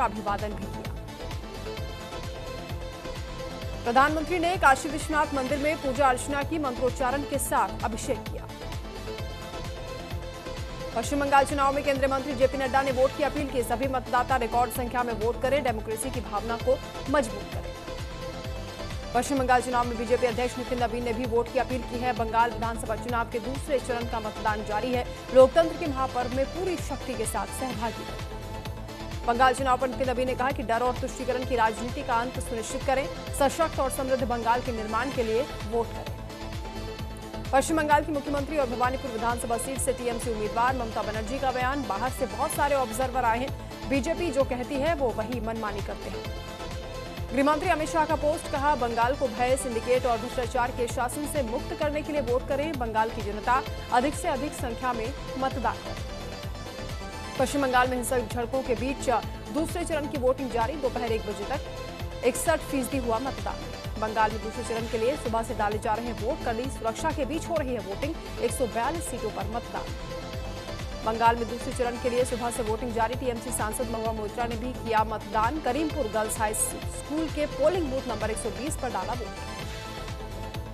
अभिवादन भी किया। प्रधानमंत्री ने काशी विश्वनाथ मंदिर में पूजा अर्चना की, मंत्रोच्चारण के साथ अभिषेक किया। पश्चिम बंगाल चुनाव में केंद्रीय मंत्री जेपी नड्डा ने वोट की अपील की। सभी मतदाता रिकॉर्ड संख्या में वोट करें, डेमोक्रेसी की भावना को मजबूत करें। पश्चिम बंगाल चुनाव में बीजेपी अध्यक्ष नितिन नवीन ने भी वोट की अपील की है। बंगाल विधानसभा चुनाव के दूसरे चरण का मतदान जारी है। लोकतंत्र के महापर्व में पूरी शक्ति के साथ सहभागी बनें। बंगाल चुनाव पर नितिन नवीन ने कहा कि डर और तुष्टीकरण की राजनीति का अंत सुनिश्चित करें, सशक्त और समृद्ध बंगाल के निर्माण के लिए वोट करें। पश्चिम बंगाल की मुख्यमंत्री और भवानीपुर विधानसभा सीट से टीएमसी उम्मीदवार ममता बनर्जी का बयान। बाहर से बहुत सारे ऑब्जर्वर आए हैं, बीजेपी जो कहती है वो वही मनमानी करते हैं। गृहमंत्री अमित शाह का पोस्ट, कहा बंगाल को भय, सिंडिकेट और भ्रष्टाचार के शासन से मुक्त करने के लिए वोट करें। बंगाल की जनता अधिक से अधिक संख्या में मतदान करे। पश्चिम बंगाल में हिंसक झड़पों के बीच दूसरे चरण की वोटिंग जारी। दोपहर 1 बजे तक 61% हुआ मतदान। बंगाल में दूसरे चरण के लिए सुबह से डाले जा रहे हैं वोट। कड़ी सुरक्षा के बीच हो रही है वोटिंग। 142 सीटों पर मतदान। बंगाल में दूसरे चरण के लिए सुबह से वोटिंग जारी। टीएमसी सांसद महुआ मोइत्रा ने भी किया मतदान। करीमपुर गर्ल्स हाई स्कूल के पोलिंग बूथ नंबर 120 पर डाला वोट।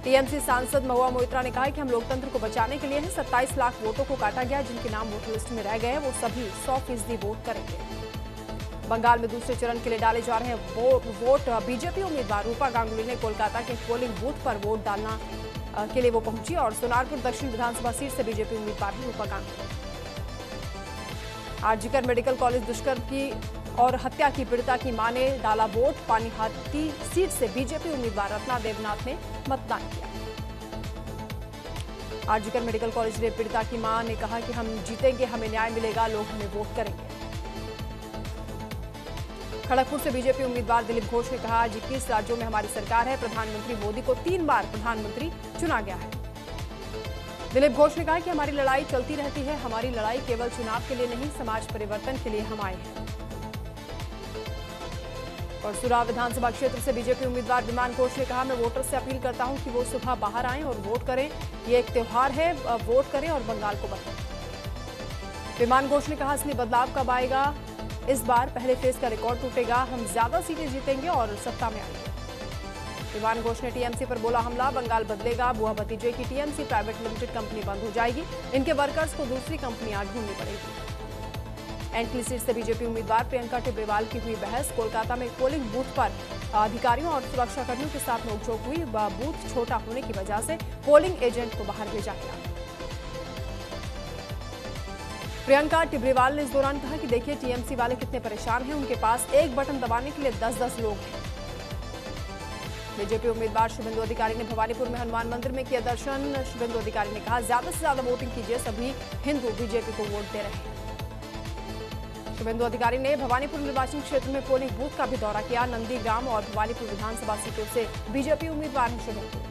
टीएमसी सांसद महुआ मोइत्रा ने कहा कि हम लोकतंत्र को बचाने के लिए हैं। 27 लाख वोटों को काटा गया। जिनके नाम वोटर लिस्ट में रह गए हैं वो सभी 100% वोट करेंगे। बंगाल में दूसरे चरण के लिए डाले जा रहे हैं वोट। बीजेपी उम्मीदवार रूपा गांगुली ने कोलकाता के पोलिंग बूथ पर वोट डालना के लिए वो पहुंची और सोनारपुर दक्षिण विधानसभा सीट से बीजेपी उम्मीदवार है रूपा गांगुली। आरजीकर मेडिकल कॉलेज दुष्कर्म की और हत्या की पीड़िता की मां ने डाला वोट। पानीहाटी सीट से बीजेपी उम्मीदवार रत्ना देवनाथ ने मतदान किया। आरजीकर मेडिकल कॉलेज में पीड़िता की मां ने कहा कि हम जीतेंगे, हमें न्याय मिलेगा, लोग हमें वोट करेंगे। खड़गपुर से बीजेपी उम्मीदवार दिलीप घोष ने कहा, 21 राज्यों में हमारी सरकार है। प्रधानमंत्री मोदी को 3 बार प्रधानमंत्री चुना गया है। दिलीप घोष ने कहा कि हमारी लड़ाई चलती रहती है। हमारी लड़ाई केवल चुनाव के लिए नहीं, समाज परिवर्तन के लिए हम आए हैं। और सुरा विधानसभा क्षेत्र से बीजेपी उम्मीदवार विमान घोष ने कहा, मैं वोटर से अपील करता हूं कि वो सुबह बाहर आएं और वोट करें। ये एक त्योहार है, वोट करें और बंगाल को बदलें। विमान घोष ने कहा, असली बदलाव कब आएगा? इस बार पहले फेज का रिकॉर्ड टूटेगा। हम ज्यादा सीटें जीतेंगे और सत्ता में आएंगे। विमान घोष ने टीएमसी पर बोला हमला, बंगाल बदलेगा। बुआ भतीजे की टीएमसी प्राइवेट लिमिटेड कंपनी बंद हो जाएगी। इनके वर्कर्स को दूसरी कंपनियां ढूंढनी पड़ेगी। एंटली सीट से बीजेपी उम्मीदवार प्रियंका टिब्रेवाल की हुई बहस। कोलकाता में पोलिंग बूथ पर अधिकारियों और सुरक्षाकर्मियों के साथ नोकझोंक हुई। बूथ छोटा होने की वजह से पोलिंग एजेंट को बाहर भेजा गया। प्रियंका टिब्रेवाल ने इस दौरान कहा कि देखिए टीएमसी वाले कितने परेशान हैं। उनके पास एक बटन दबाने के लिए 10-10 लोग हैं। बीजेपी उम्मीदवार शुभेंदु अधिकारी ने भवानीपुर में हनुमान मंदिर में किया दर्शन। शुभेंदु अधिकारी ने कहा, ज्यादा से ज्यादा वोटिंग कीजिए, सभी हिंदू बीजेपी को वोट दे रहे हैं। शुभेंदु अधिकारी ने भवानीपुर निर्वाचन क्षेत्र में पोलिंग बूथ का भी दौरा किया। नंदीग्राम और भवानीपुर विधानसभा सीटों से बीजेपी उम्मीदवार हैं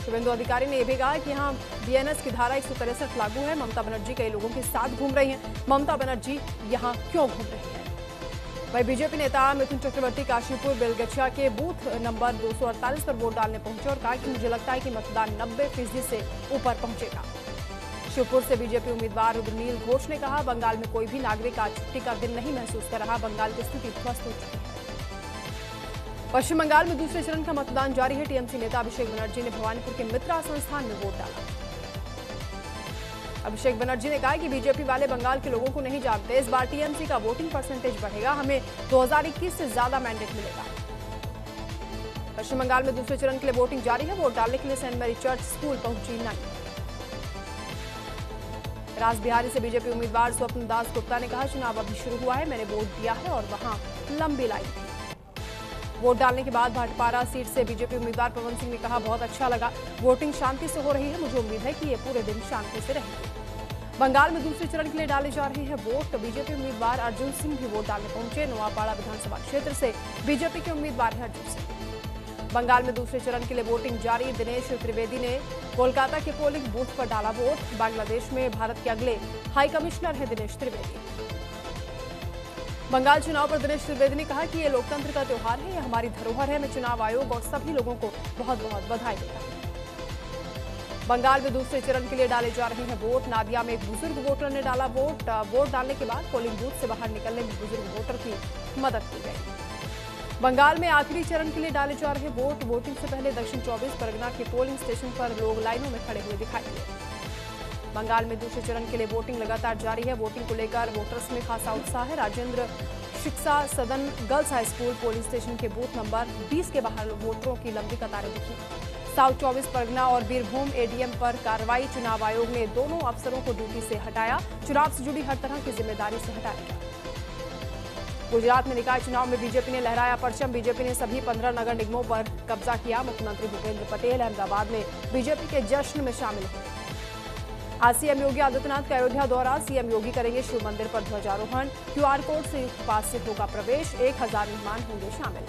शुभेंदु अधिकारी ने यह भी कहा कि यहां बीएनएस की धारा 163 लागू है। ममता बनर्जी कई लोगों के साथ घूम रही हैं। ममता बनर्जी यहां क्यों घूम रही है? वहीं बीजेपी नेता मिथुन चक्रवर्ती काशीपुर बेलगछिया के बूथ नंबर 248 पर वोट डालने पहुंचे और कहा कि मुझे लगता है कि मतदान 90% से ऊपर पहुंचेगा। शिवपुर से बीजेपी उम्मीदवार रुद्रनील घोष ने कहा, बंगाल में कोई भी नागरिक आज छुट्टी का दिन नहीं महसूस कर रहा। बंगाल की स्थिति ध्वस्त हो चुकी है। पश्चिम बंगाल में दूसरे चरण का मतदान जारी है। टीएमसी नेता अभिषेक बनर्जी ने भवानीपुर के मित्रा संस्थान में वोट डाला। अभिषेक बनर्जी ने कहा कि बीजेपी वाले बंगाल के लोगों को नहीं जानते। इस बार टीएमसी का वोटिंग परसेंटेज बढ़ेगा। हमें 2021 से ज्यादा मैंडेट मिलेगा। पश्चिम बंगाल में दूसरे चरण के लिए वोटिंग जारी है। वोट डालने के लिए सेंट मैरी चर्च स्कूल पहुंची नंदी। राजबिहारी से बीजेपी उम्मीदवार स्वप्न दास गुप्ता ने कहा, चुनाव अभी शुरू हुआ है, मैंने वोट दिया है और वहां लंबी लाइन थी। वोट डालने के बाद भाटपारा सीट से बीजेपी उम्मीदवार पवन सिंह ने कहा, बहुत अच्छा लगा, वोटिंग शांति से हो रही है, मुझे उम्मीद है कि ये पूरे दिन शांति से रहेगी। बंगाल में दूसरे चरण के लिए डाले जा रहे हैं वोट। बीजेपी उम्मीदवार अर्जुन सिंह भी वोट डालने पहुंचे। नोआपाड़ा विधानसभा क्षेत्र से बीजेपी के उम्मीदवार हैं अर्जुन सिंह। बंगाल में दूसरे चरण के लिए वोटिंग जारी। दिनेश त्रिवेदी ने कोलकाता के पोलिंग बूथ पर डाला वोट। बांग्लादेश में भारत के अगले हाई कमिश्नर हैं दिनेश त्रिवेदी। बंगाल चुनाव पर दिनेश त्रिवेदी ने कहा कि ये लोकतंत्र का त्योहार है, ये हमारी धरोहर है। मैं चुनाव आयोग और सभी लोगों को बहुत बहुत बधाई देता हूं। बंगाल में दूसरे चरण के लिए डाले जा रहे हैं वोट। नादिया में एक बुजुर्ग वोटर ने डाला वोट। वोट डालने के बाद पोलिंग बूथ से बाहर निकलने में बुजुर्ग वोटर की मदद की गई। बंगाल में आखिरी चरण के लिए डाले जा रहे वोट। वोटिंग से पहले दक्षिण 24 परगना के पोलिंग स्टेशन पर लोग लाइनों में खड़े हुए दिखाई दिए। बंगाल में दूसरे चरण के लिए वोटिंग लगातार जारी है। वोटिंग को लेकर वोटर्स में खासा उत्साह है। राजेंद्र शिक्षा सदन girls high school polling station के बूथ नंबर 20 के बाहर वोटरों की लंबी कतारें दिखी। साउथ 24 परगना और बीरभूम एडीएम पर कार्रवाई। चुनाव आयोग ने दोनों अफसरों को ड्यूटी से हटाया। चुनाव से जुड़ी हर तरह की जिम्मेदारी से हटाया गया। गुजरात में निकाय चुनाव में बीजेपी ने लहराया परचम। बीजेपी ने सभी 15 नगर निगमों पर कब्जा किया। मुख्यमंत्री भूपेंद्र पटेल अहमदाबाद में बीजेपी के जश्न में शामिल हुए। आज सीएम योगी आदित्यनाथ का अयोध्या दौरा। सीएम योगी करेंगे शिव मंदिर पर ध्वजारोहण। क्यूआर कोड से युक्त पास से होगा प्रवेश। 1000 मेहमान होंगे शामिल।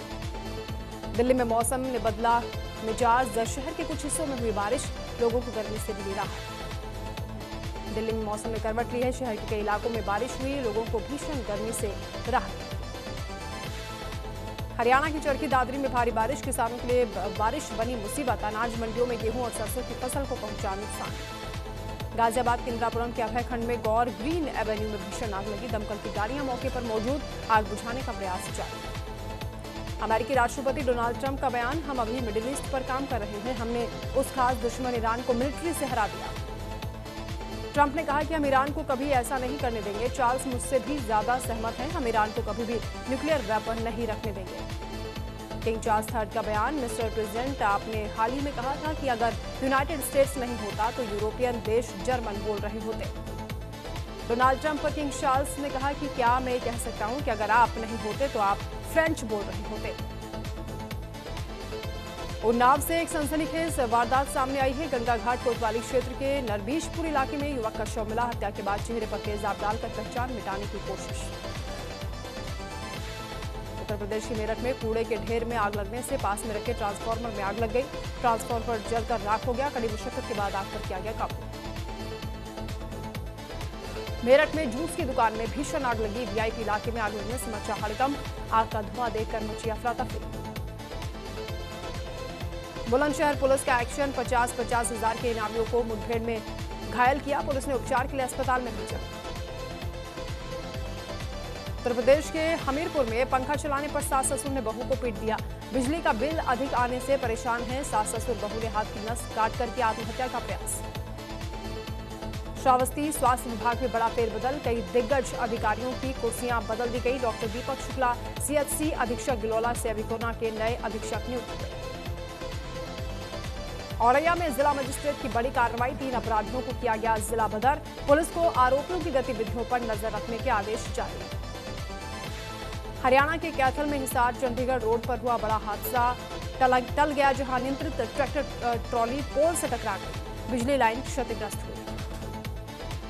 दिल्ली में मौसम ने बदला मिजाज। शहर के कुछ हिस्सों में हुई बारिश। लोगों को गर्मी से मिली राहत। दिल्ली में मौसम ने करवट ली है। शहर के कई इलाकों में बारिश हुई। लोगों को भीषण गर्मी से राहत। हरियाणा की चरखी दादरी में भारी बारिश। किसानों के लिए बारिश बनी मुसीबत। अनाज मंडियों में गेहूं और सरसों की फसल को पहुंचा नुकसान। गाजियाबाद के इंदिरापुरम के अभय खंड में गौर ग्रीन एवेन्यू में भीषण आग लगी। दमकल की गाड़ियां मौके पर मौजूद। आग बुझाने का प्रयास जारी। अमेरिकी राष्ट्रपति डोनाल्ड ट्रंप का बयान। हम अभी मिडिल ईस्ट पर काम कर रहे हैं। हमने उस खास दुश्मन ईरान को मिलिट्री से हरा दिया। ट्रंप ने कहा कि हम ईरान को कभी ऐसा नहीं करने देंगे। चार्ल्स मुझसे भी ज्यादा सहमत हैं। हम ईरान को कभी भी न्यूक्लियर वेपन नहीं रखने देंगे। किंग चार्ल्स III का बयान। मिस्टर प्रेसिडेंट, आपने हाल ही में कहा था कि अगर यूनाइटेड स्टेट्स नहीं होता तो यूरोपियन देश जर्मन बोल रहे होते। डोनाल्ड ट्रंप पर किंग चार्ल्स ने कहा कि क्या मैं कह सकता हूं कि अगर आप नहीं होते तो आप फ्रेंच बोल रहे होते। उन्नाव से एक सनसनीखेज वारदात सामने आई है। गंगा घाट कोतवाली क्षेत्र के नरबीशपुर इलाके में युवक का शव मिला। हत्या के बाद चेहरे पर तेजाब डालकर पहचान मिटाने की कोशिश। उत्तर प्रदेश के मेरठ में कूड़े के ढेर में आग लगने से पास में रखे ट्रांसफार्मर में आग लग गई। ट्रांसफार्मर जलकर राख हो गया। कड़ी मुशक्कत के बाद आग पर किया गया काबू। मेरठ में जूस की दुकान में भीषण आग लगी। वीआईपी इलाके में आग लगने से मचा हड़कंप। आग का धुआं देखकर मची अफरा तफरी। बुलंदशहर पुलिस का एक्शन। 50-50 हजार के इनामियों को मुठभेड़ में घायल किया। पुलिस ने उपचार के लिए अस्पताल में भेजा। उत्तर प्रदेश के हमीरपुर में पंखा चलाने पर सास ससुर ने बहू को पीट दिया। बिजली का बिल अधिक आने से परेशान हैं सास ससुर। बहू ने हाथ की नस काट करके आत्महत्या का प्रयास। श्रावस्ती स्वास्थ्य विभाग में बड़ा फेरबदल। कई दिग्गज अधिकारियों की कुर्सियां बदल दी गई। डॉक्टर दीपक शुक्ला सीएचसी अधीक्षक गिलोला से अभिकोना के नए अधीक्षक नियुक्त हुए। औरैया में जिला मजिस्ट्रेट की बड़ी कार्रवाई। 3 अपराधियों को किया गया जिला बदर। पुलिस को आरोपियों की गतिविधियों पर नजर रखने के आदेश जारी। हरियाणा के कैथल में हिसार चंडीगढ़ रोड पर हुआ बड़ा हादसा। टल गया जहां नियंत्रित ट्रैक्टर ट्रॉली पोल से टकरा गई। बिजली लाइन क्षतिग्रस्त हुई।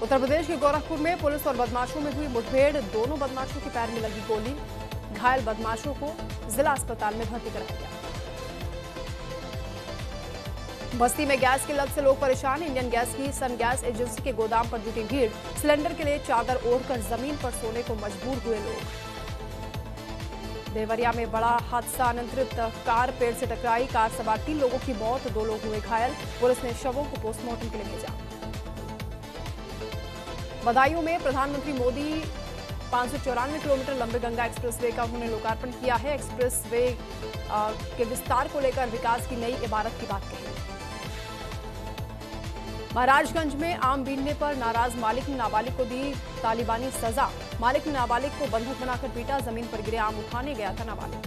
उत्तर प्रदेश के गोरखपुर में पुलिस और बदमाशों में हुई मुठभेड़। दोनों बदमाशों के पैर में लगी गोली। घायल बदमाशों को जिला अस्पताल में भर्ती कराया गया। बस्ती में गैस की लत से लोग परेशान। इंडियन गैस की सन गैस एजेंसी के गोदाम पर जुटी भीड़। सिलेंडर के लिए चादर ओढ़कर जमीन पर सोने को मजबूर हुए लोग। देवरिया में बड़ा हादसा। अनियंत्रित कार पेड़ से टकराई। कार सवार 3 लोगों की मौत। 2 लोग हुए घायल। पुलिस ने शवों को पोस्टमार्टम के लिए भेजा। बदायूं में प्रधानमंत्री मोदी 594 किलोमीटर लंबे गंगा एक्सप्रेसवे का उन्होंने लोकार्पण किया है। एक्सप्रेसवे के विस्तार को लेकर विकास की नई इमारत की बात कही। महाराजगंज में आम बीनने पर नाराज मालिक ने नाबालिग को दी तालिबानी सजा। मालिक ने नाबालिग को बंधक बनाकर पीटा। जमीन पर गिरे आम उठाने गया था नाबालिग।